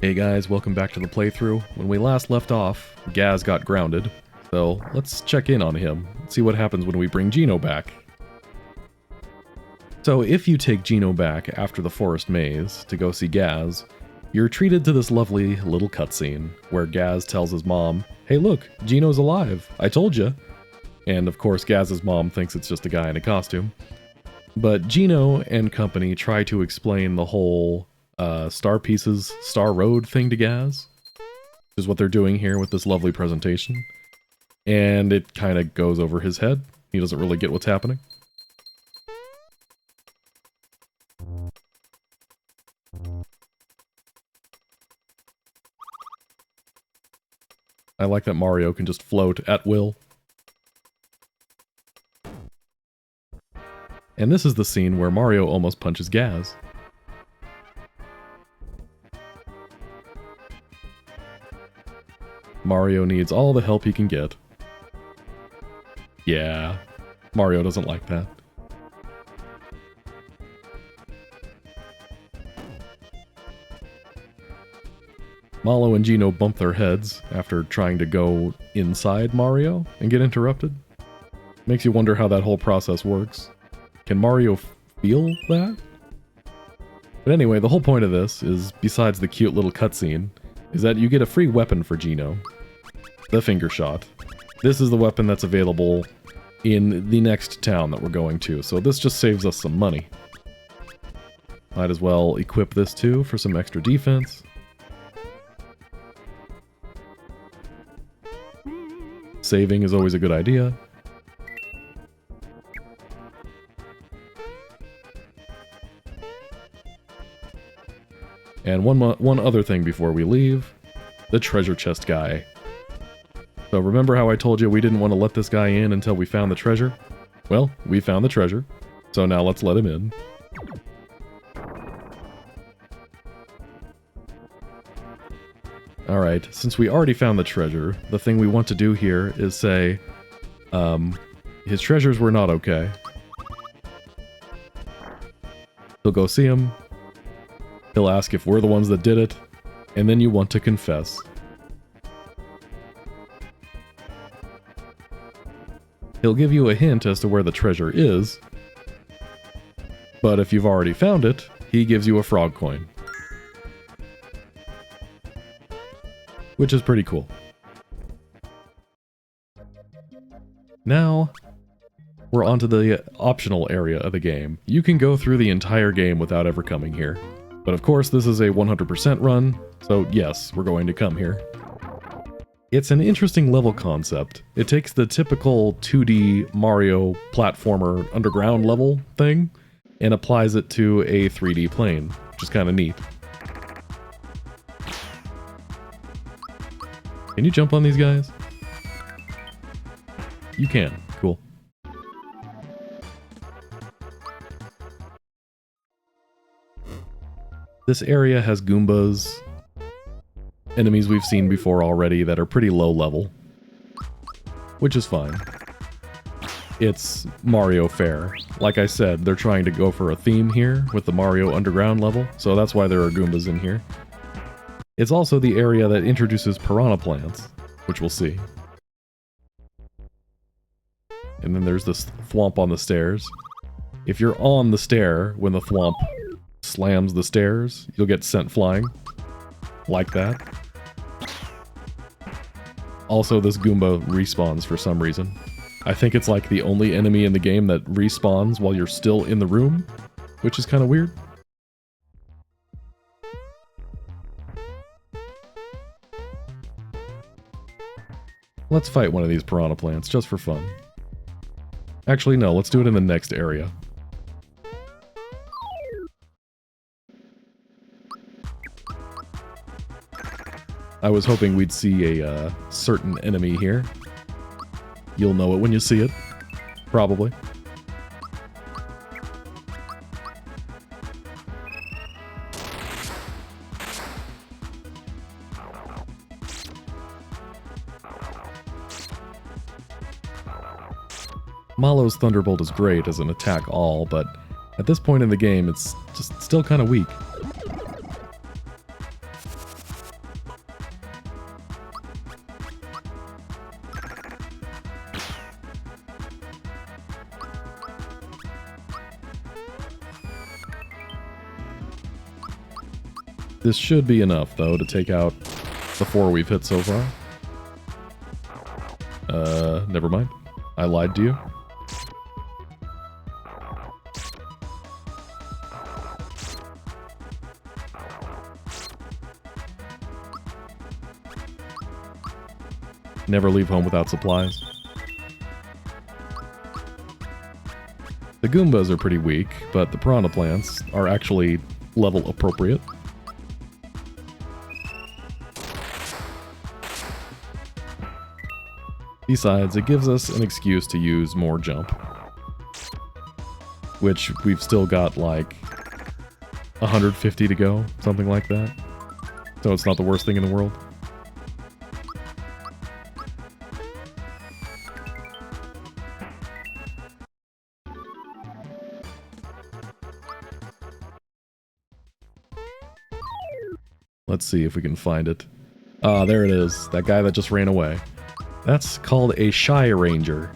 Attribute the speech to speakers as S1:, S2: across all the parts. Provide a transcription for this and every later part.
S1: Hey guys, welcome back to the playthrough. When we last left off, Gaz got grounded, so let's check in on him, see what happens when we bring Gino back. So if you take Gino back after the forest maze to go see Gaz, you're treated to this lovely little cutscene where Gaz tells his mom, "Hey look, Gino's alive, I told ya." And of course Gaz's mom thinks it's just a guy in a costume. But Gino and company try to explain the whole Star Pieces, Star Road thing to Gaz, which is what they're doing here with this lovely presentation. And it kind of goes over his head. He doesn't really get what's happening. I like that Mario can just float at will. And this is the scene where Mario almost punches Gaz. Mario needs all the help he can get. Yeah, Mario doesn't like that. Malo and Gino bump their heads after trying to go inside Mario and get interrupted. Makes you wonder how that whole process works. Can Mario feel that? But anyway, the whole point of this is, besides the cute little cutscene, is that you get a free weapon for Gino. The finger shot. This is the weapon that's available in the next town that we're going to, so this just saves us some money. Might as well equip this too for some extra defense. Saving is always a good idea. And one other thing before we leave, the treasure chest guy. So remember how I told you we didn't want to let this guy in until we found the treasure? Well, we found the treasure, so now let's let him in. Alright, since we already found the treasure, the thing we want to do here is say, his treasures were not okay. He'll go see him. He'll ask if we're the ones that did it, and then you want to confess. He'll give you a hint as to where the treasure is, but if you've already found it, he gives you a frog coin. Which is pretty cool. Now, we're onto the optional area of the game. You can go through the entire game without ever coming here. But of course, this is a 100% run, so yes, we're going to come here. It's an interesting level concept. It takes the typical 2D Mario platformer underground level thing and applies it to a 3D plane, which is kind of neat. Can you jump on these guys? You can. Cool. This area has Goombas, enemies we've seen before already that are pretty low level, which is fine. It's Mario fare. Like I said, they're trying to go for a theme here with the Mario Underground level, so that's why there are Goombas in here. It's also the area that introduces piranha plants, which we'll see. And then there's this thwomp on the stairs. If you're on the stair when the thwomp slams the stairs, you'll get sent flying. Like that. Also, this Goomba respawns for some reason. I think it's like the only enemy in the game that respawns while you're still in the room, which is kind of weird. Let's fight one of these piranha plants, just for fun. Actually, no, let's do it in the next area. I was hoping we'd see a certain enemy here. You'll know it when you see it. Probably. Malo's Thunderbolt is great as an attack all, but at this point in the game it's just still kind of weak. This should be enough, though, to take out the 4 we've hit so far. Never mind. I lied to you. Never leave home without supplies. The Goombas are pretty weak, but the piranha plants are actually level appropriate. Besides, it gives us an excuse to use more jump. Which we've still got like 150 to go, something like that. So it's not the worst thing in the world. Let's see if we can find it. Ah, there it is. That guy that just ran away. That's called a Shy Ranger.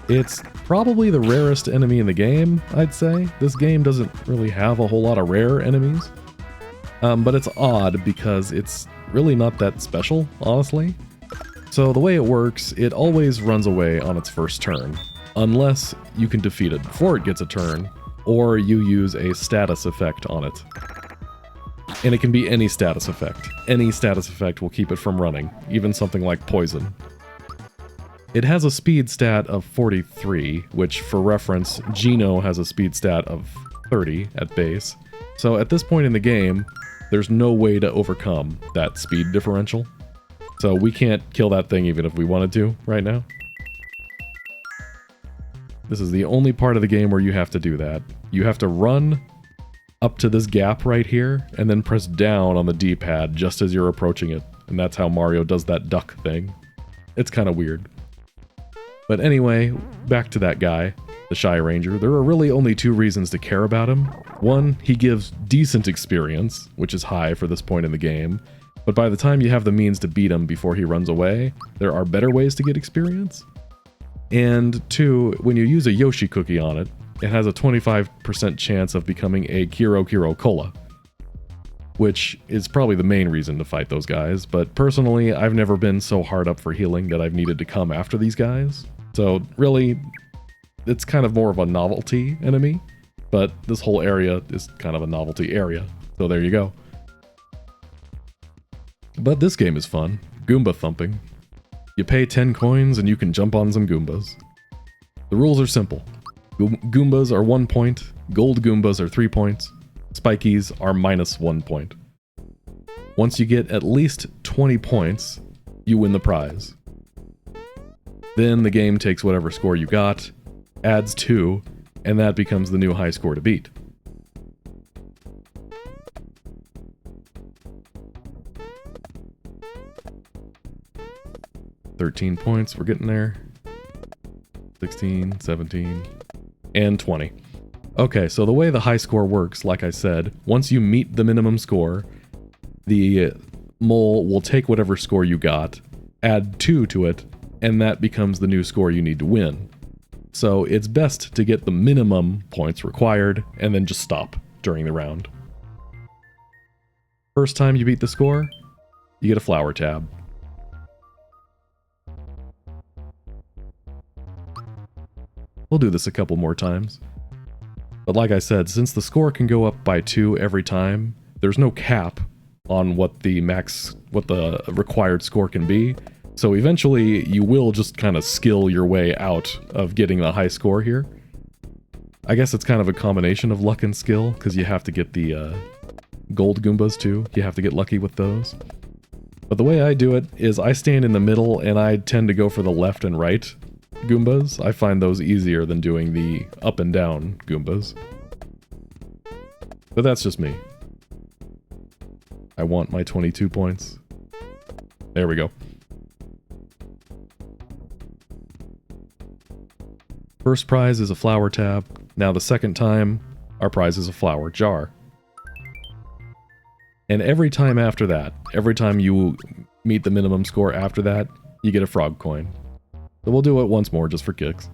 S1: It's probably the rarest enemy in the game, I'd say. This game doesn't really have a whole lot of rare enemies. But it's odd because it's really not that special, honestly. So the way it works, it always runs away on its first turn. Unless you can defeat it before it gets a turn, or you use a status effect on it. And it can be any status effect. Any status effect will keep it from running, even something like poison. It has a speed stat of 43, which for reference, Geno has a speed stat of 30 at base. So at this point in the game, there's no way to overcome that speed differential. So we can't kill that thing even if we wanted to right now. This is the only part of the game where you have to do that. You have to run up to this gap right here, and then press down on the D-pad just as you're approaching it. And that's how Mario does that duck thing. It's kind of weird. But anyway, back to that guy, the Shy Ranger. There are really only 2 reasons to care about him. One, he gives decent experience, which is high for this point in the game. But by the time you have the means to beat him before he runs away, there are better ways to get experience. And 2, when you use a Yoshi cookie on it, it has a 25% chance of becoming a Kiro Kiro Cola. Which is probably the main reason to fight those guys, but personally, I've never been so hard up for healing that I've needed to come after these guys. So really, it's kind of more of a novelty enemy, but this whole area is kind of a novelty area. So there you go. But this game is fun. Goomba thumping. You pay 10 coins and you can jump on some Goombas. The rules are simple. Goombas are 1 point, gold Goombas are 3 points, spikies are -1 point. Once you get at least 20 points, you win the prize. Then the game takes whatever score you got, adds 2, and that becomes the new high score to beat. $13 points, we're getting there. 16, 17, and 20. Okay, so the way the high score works, like I said, once you meet the minimum score, the mole will take whatever score you got, add 2 to it, and that becomes the new score you need to win. So it's best to get the minimum points required, and then just stop during the round. First time you beat the score, you get a flower tab. We'll do this a couple more times. But like I said, since the score can go up by 2 every time, there's no cap on what the required score can be. So eventually you will just kind of skill your way out of getting the high score here. I guess it's kind of a combination of luck and skill, because you have to get the gold Goombas too. You have to get lucky with those. But the way I do it is I stand in the middle and I tend to go for the left and right Goombas. I find those easier than doing the up and down Goombas. But that's just me. I want my 22 points. There we go. First prize is a flower tab. Now the second time, our prize is a flower jar. And every time after that, every time you meet the minimum score after that, you get a frog coin. So we'll do it once more just for kicks.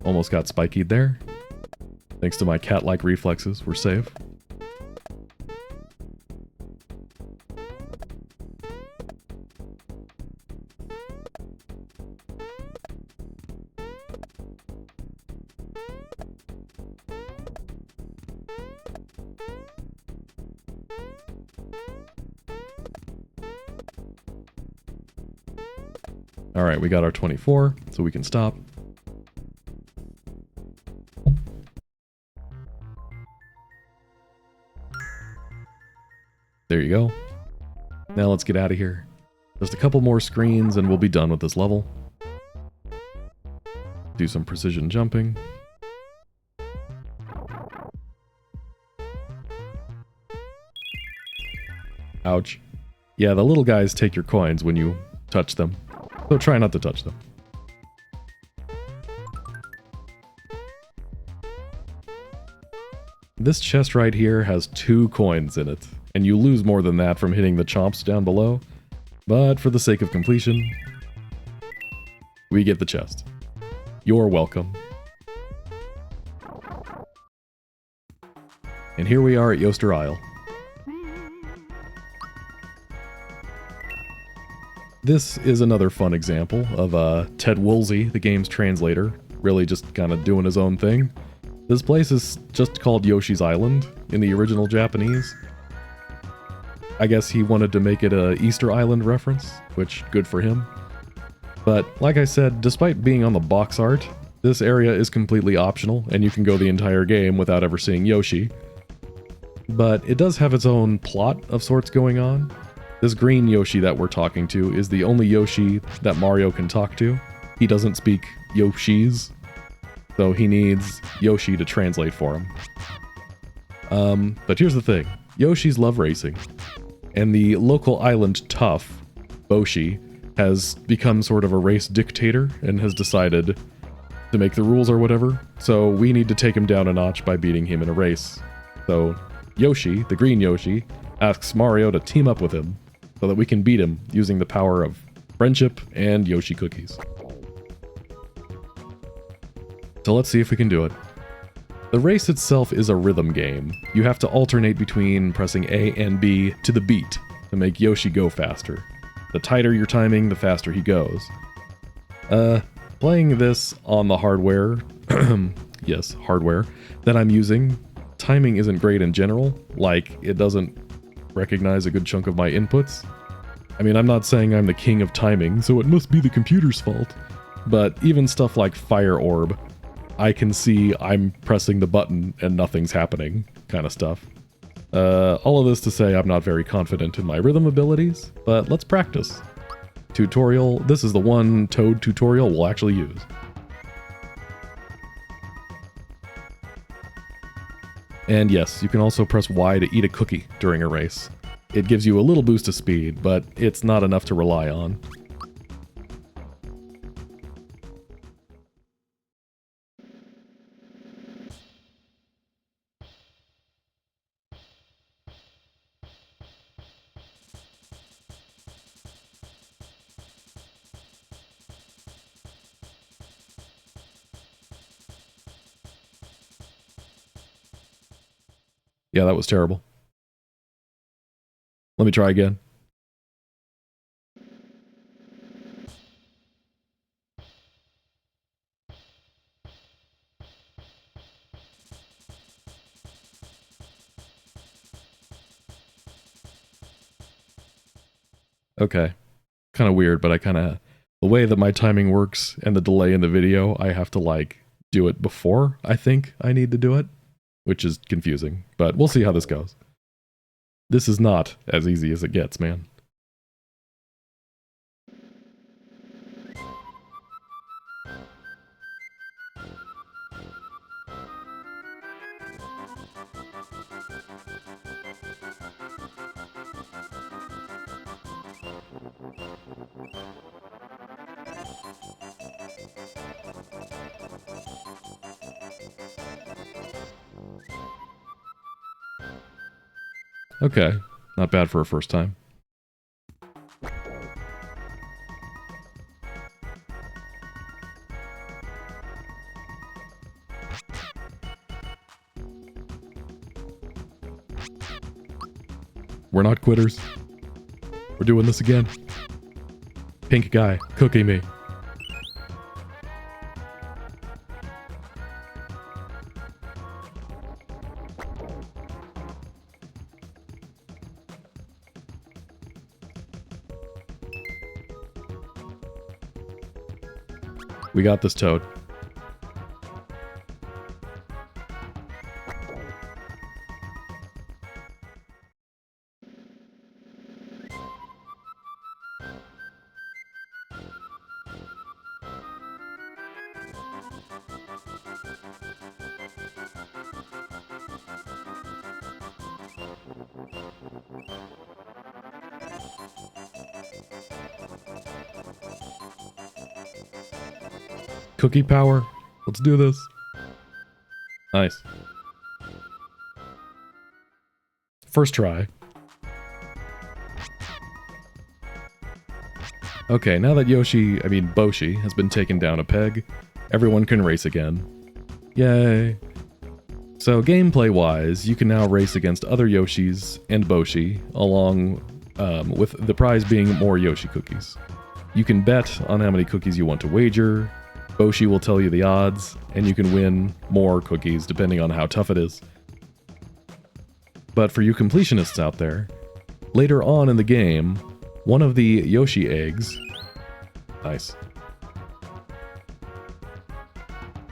S1: Almost got spikied there. Thanks to my cat-like reflexes, we're safe. Alright, we got our 24, so we can stop. There you go. Now let's get out of here. Just a couple more screens and we'll be done with this level. Do some precision jumping. Ouch. Yeah, the little guys take your coins when you touch them, so try not to touch them. This chest right here has 2 coins in it, and you lose more than that from hitting the chomps down below, but for the sake of completion, we get the chest. You're welcome. And here we are at Yoster Isle. This is another fun example of Ted Woolsey, the game's translator, really just kind of doing his own thing. This place is just called Yoshi's Island in the original Japanese. I guess he wanted to make it a Easter Island reference, which good for him. But like I said, despite being on the box art, this area is completely optional and you can go the entire game without ever seeing Yoshi. But it does have its own plot of sorts going on. This green Yoshi that we're talking to is the only Yoshi that Mario can talk to. He doesn't speak Yoshis, so he needs Yoshi to translate for him. But here's the thing. Yoshis love racing, and the local island tough, Boshi, has become sort of a race dictator and has decided to make the rules or whatever, so we need to take him down a notch by beating him in a race. So Yoshi, the green Yoshi, asks Mario to team up with him so that we can beat him using the power of friendship and Yoshi cookies. So let's see if we can do it. The race itself is a rhythm game. You have to alternate between pressing A and B to the beat to make Yoshi go faster. The tighter your timing, the faster he goes. Playing this on the hardware, yes, hardware, that I'm using, timing isn't great in general. Like, it doesn't recognize a good chunk of my inputs. I mean, I'm not saying I'm the king of timing, so it must be the computer's fault. But even stuff like Fire Orb, I can see I'm pressing the button and nothing's happening, kind of stuff. All of this to say I'm not very confident in my rhythm abilities, but let's practice. Tutorial, this is the one Toad tutorial we'll actually use. And yes, you can also press Y to eat a cookie during a race. It gives you a little boost of speed, but it's not enough to rely on. Yeah, that was terrible. Let me try again. Okay. Kind of weird, but the way that my timing works and the delay in the video, I have to like do it before I think I need to do it, which is confusing, but we'll see how this goes. This is not as easy as it gets, man. Okay, not bad for a first time. We're not quitters. We're doing this again. Pink guy, cookie me. We got this, Toad. Cookie power. Let's do this. Nice. First try. Okay, now that Boshi has been taken down a peg, everyone can race again. Yay! So gameplay-wise, you can now race against other Yoshis and Boshi, along with the prize being more Yoshi cookies. You can bet on how many cookies you want to wager. Boshi will tell you the odds, and you can win more cookies depending on how tough it is. But for you completionists out there, later on in the game, one of the Yoshi eggs... Nice.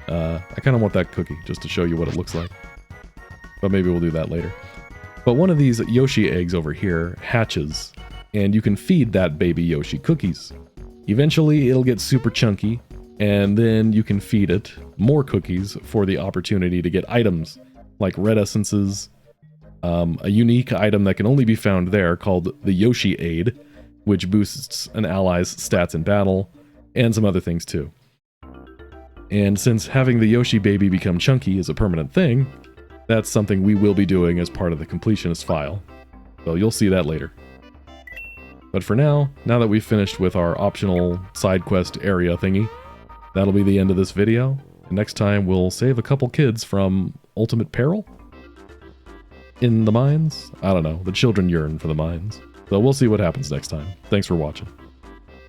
S1: I kind of want that cookie, just to show you what it looks like. But maybe we'll do that later. But one of these Yoshi eggs over here hatches, and you can feed that baby Yoshi cookies. Eventually, it'll get super chunky, and then you can feed it more cookies for the opportunity to get items, like red essences, a unique item that can only be found there called the Yoshi Aid, which boosts an ally's stats in battle, and some other things too. And since having the Yoshi baby become chunky is a permanent thing, that's something we will be doing as part of the completionist file. So you'll see that later. But for now that we've finished with our optional side quest area thingy, that'll be the end of this video. And next time we'll save a couple kids from ultimate peril? In the mines? I don't know. The children yearn for the mines. So we'll see what happens next time. Thanks for watching.